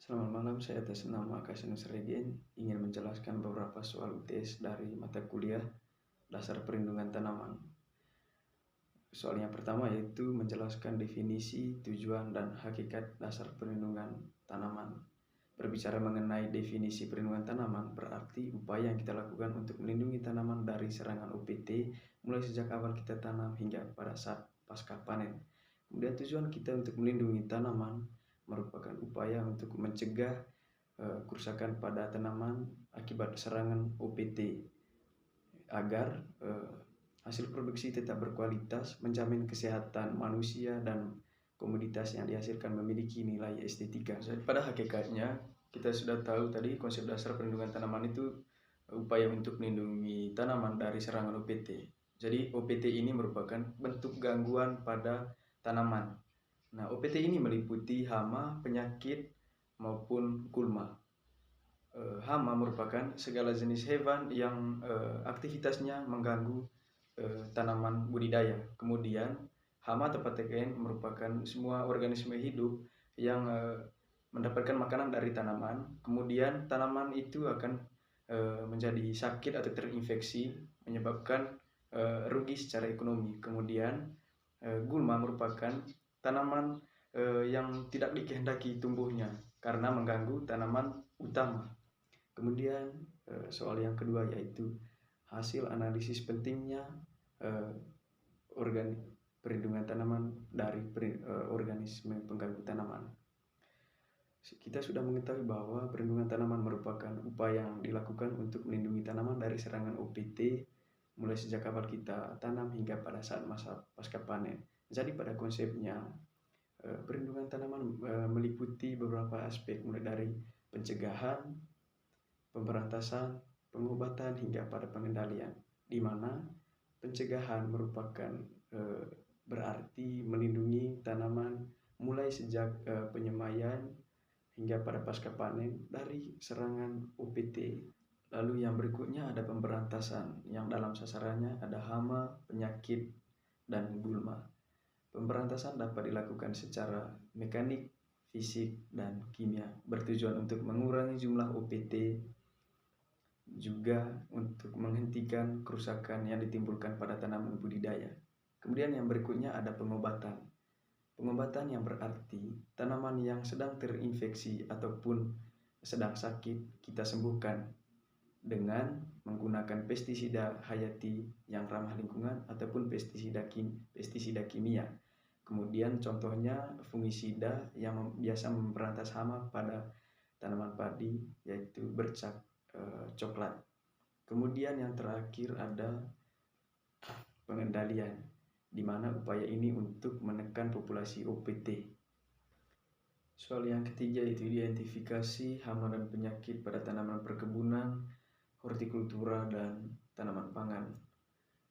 Selamat malam, saya atas nama Kasinus Regen ingin menjelaskan beberapa soal UTS dari mata kuliah Dasar Perlindungan Tanaman. Soal yang pertama yaitu menjelaskan definisi, tujuan, dan hakikat dasar perlindungan tanaman. Berbicara mengenai definisi perlindungan tanaman berarti upaya yang kita lakukan untuk melindungi tanaman dari serangan UPT mulai sejak awal kita tanam hingga pada saat pasca panen. Kemudian tujuan kita untuk melindungi tanaman merupakan upaya untuk mencegah kerusakan pada tanaman akibat serangan OPT agar hasil produksi tetap berkualitas, menjamin kesehatan manusia dan komoditas yang dihasilkan memiliki nilai estetika. Jadi pada hakikatnya kita sudah tahu tadi konsep dasar perlindungan tanaman itu upaya untuk melindungi tanaman dari serangan OPT. Jadi OPT ini merupakan bentuk gangguan pada tanaman. Nah, OPT ini meliputi hama, penyakit, maupun gulma. Hama merupakan segala jenis hewan yang aktivitasnya mengganggu tanaman budidaya. Kemudian hama atau patogen merupakan semua organisme hidup yang mendapatkan makanan dari tanaman. Kemudian tanaman itu akan menjadi sakit atau terinfeksi, menyebabkan rugi secara ekonomi. Kemudian gulma merupakan tanaman yang tidak dikehendaki tumbuhnya karena mengganggu tanaman utama. Kemudian soal yang kedua yaitu hasil analisis pentingnya perlindungan tanaman dari organisme pengganggu tanaman. Kita sudah mengetahui bahwa perlindungan tanaman merupakan upaya yang dilakukan untuk melindungi tanaman dari serangan OPT mulai sejak awal kita tanam hingga pada saat masa pasca panen. Jadi pada konsepnya perlindungan tanaman meliputi beberapa aspek mulai dari pencegahan, pemberantasan, pengobatan hingga pada pengendalian, di mana pencegahan merupakan berarti melindungi tanaman mulai sejak penyemaian hingga pada pasca panen dari serangan OPT. Lalu yang berikutnya ada pemberantasan yang dalam sasarannya ada hama, penyakit, dan gulma. Pemberantasan dapat dilakukan secara mekanik, fisik, dan kimia, bertujuan untuk mengurangi jumlah OPT, juga untuk menghentikan kerusakan yang ditimbulkan pada tanaman budidaya. Kemudian yang berikutnya ada pengobatan. Pengobatan yang berarti tanaman yang sedang terinfeksi ataupun sedang sakit kita sembuhkan dengan menggunakan pestisida hayati yang ramah lingkungan ataupun pestisida kimia. Kemudian contohnya fungisida yang biasa memberantas hama pada tanaman padi yaitu bercak coklat. Kemudian yang terakhir ada pengendalian, di mana upaya ini untuk menekan populasi OPT. Soal yang ketiga itu identifikasi hama dan penyakit pada tanaman perkebunan, hortikultura, dan tanaman pangan.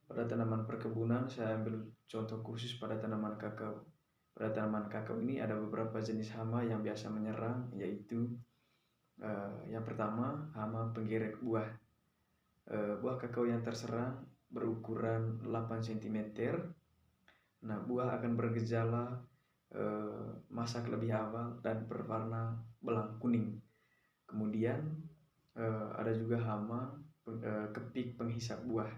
Pada tanaman perkebunan saya ambil contoh khusus pada tanaman kakao. Pada tanaman kakao ini ada beberapa jenis hama yang biasa menyerang, yaitu yang pertama hama penggerek buah. Buah kakao yang terserang berukuran 8 cm. Nah, buah akan bergejala masak lebih awal dan berwarna belang kuning. Kemudian ada juga hama kepik penghisap buah.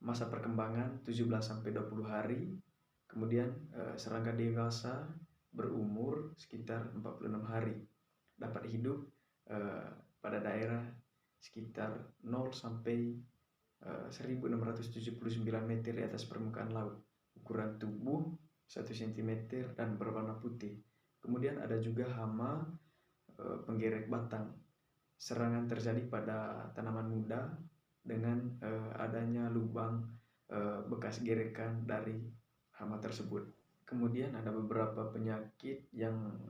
Masa perkembangan 17-20 hari. Kemudian serangga dewasa berumur sekitar 46 hari. Dapat hidup pada daerah sekitar 0 sampai 1679 meter di atas permukaan laut. Ukuran tubuh 1 cm dan berwarna putih. Kemudian ada juga hama penggerek batang. Serangan terjadi pada tanaman muda dengan adanya lubang bekas gerekan dari hama tersebut. Kemudian ada beberapa penyakit yang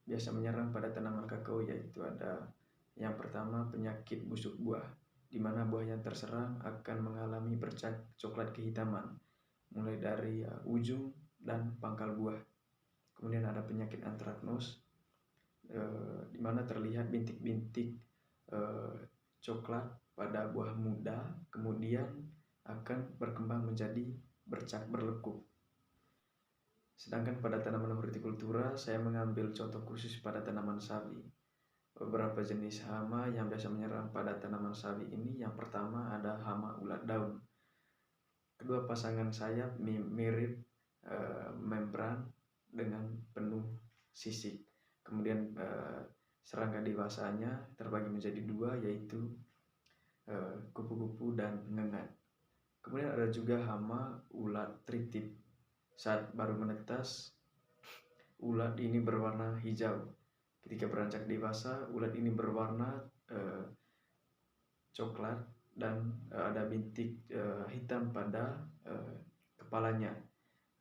biasa menyerang pada tanaman kakao, yaitu ada yang pertama penyakit busuk buah, di mana buah yang terserang akan mengalami bercak coklat kehitaman mulai dari ujung dan pangkal buah. Kemudian ada penyakit antraknos, di mana terlihat bintik-bintik coklat pada buah muda, kemudian akan berkembang menjadi bercak berlekuk. Sedangkan pada tanaman hortikultura saya mengambil contoh khusus pada tanaman sawi. Beberapa jenis hama yang biasa menyerang pada tanaman sawi ini, yang pertama ada hama ulat daun. Kedua pasangan sayap mirip membran dengan penuh sisik. Kemudian serangga dewasanya terbagi menjadi dua, yaitu kupu-kupu dan ngengat. Kemudian ada juga hama ulat tritip. Saat baru menetas, ulat ini berwarna hijau. Ketika beranjak dewasa, ulat ini berwarna coklat dan ada bintik hitam pada kepalanya.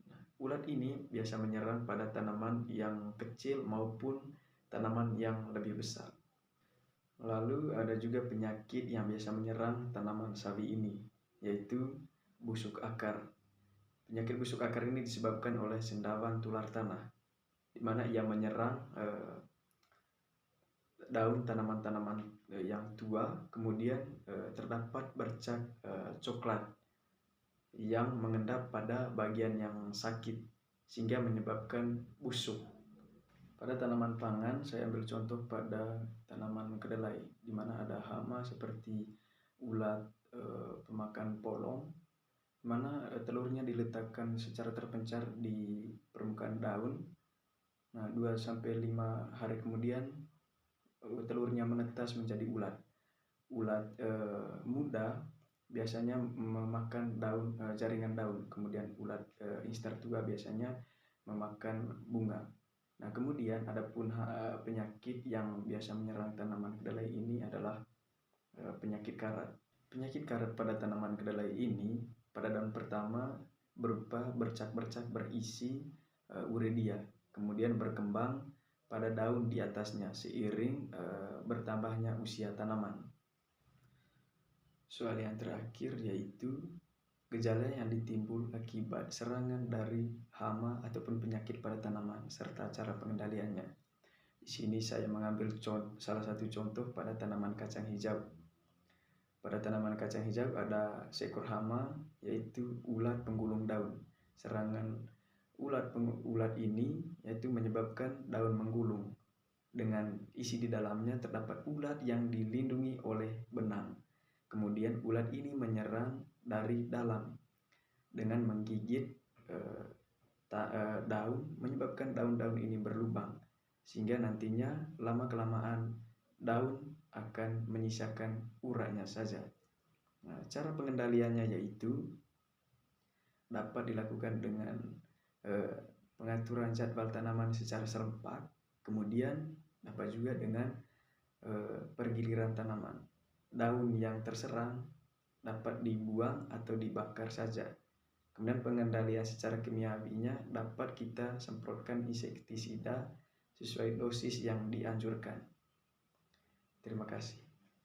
Nah, ulat ini biasa menyerang pada tanaman yang kecil maupun tanaman yang lebih besar. Lalu ada juga penyakit yang biasa menyerang tanaman sawi ini, yaitu busuk akar. Penyakit busuk akar ini disebabkan oleh sendawan tular tanah, di mana ia menyerang daun tanaman-tanaman yang tua, kemudian terdapat bercak coklat yang mengendap pada bagian yang sakit sehingga menyebabkan busuk. Pada tanaman pangan, saya ambil contoh pada tanaman kedelai, di mana ada hama seperti ulat pemakan polong, di mana telurnya diletakkan secara terpencar di permukaan daun. Nah, 2-5 hari kemudian telurnya menetas menjadi ulat. Ulat muda biasanya memakan daun, jaringan daun. Kemudian ulat instar tua biasanya memakan bunga. Nah, kemudian adapun penyakit yang biasa menyerang tanaman kedelai ini adalah penyakit karat. Penyakit karat pada tanaman kedelai ini pada daun pertama berupa bercak-bercak berisi uredia, kemudian berkembang pada daun di atasnya seiring bertambahnya usia tanaman. Soal yang terakhir yaitu gejala yang ditimbul akibat serangan dari hama ataupun penyakit pada tanaman serta cara pengendaliannya. Di sini saya mengambil salah satu contoh pada tanaman kacang hijau. Pada tanaman kacang hijau ada seekor hama, yaitu ulat penggulung daun. Serangan ulat ini yaitu menyebabkan daun menggulung. Dengan isi di dalamnya terdapat ulat yang dilindungi oleh benang. Kemudian ulat ini menyerang dari dalam dengan menggigit daun, menyebabkan daun-daun ini berlubang, sehingga nantinya lama-kelamaan daun akan menyisakan uratnya saja. Nah, cara pengendaliannya yaitu dapat dilakukan dengan pengaturan jadwal tanaman secara serempak, kemudian dapat juga dengan pergiliran tanaman. Daun yang terserang dapat dibuang atau dibakar saja. Kemudian pengendalian secara kimiawinya dapat kita semprotkan insektisida sesuai dosis yang dianjurkan. Terima kasih.